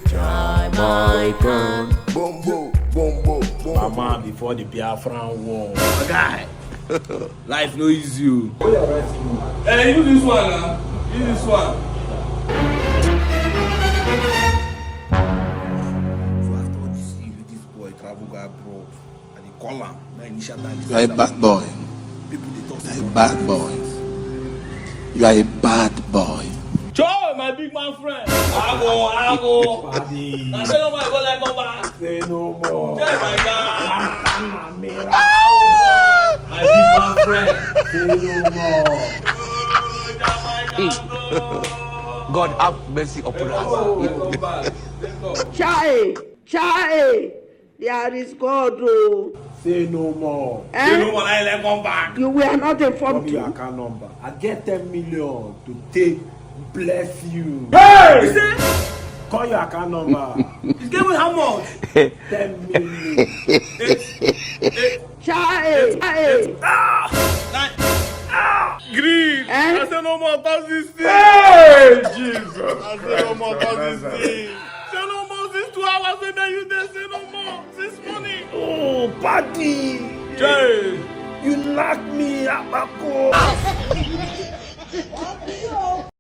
Jamaican. Mama before the Biafran war. My guy. Life no easy. Hey, use this one now. Use this one. So after all this, this boy travel go abroad. And they call him. My initial time. You are a bad boy. People they talk. You are a bad boy. You are a bad boy. Joe, my big man friend. I go. Paddy. I say no more, go let come back. Say no more. Hey, my guy. My big man friend. Say no more. God have mercy upon us. Come back. Let's go. Chai, there is God. Oh. Say no more. Say no more, let come back. You were not Call informed me your to. account number. I get 10 million to take bless you. Hey! Say, Call your account number. it's giving how much? 10 million. Chai. Green. Eh? I say no more touch this thing. Hey, Jesus. I say no more touch this thing. Say no more since 2 hours when you there. Say no more since morning. Oh, Paddy. Jay. You knock me, Abako.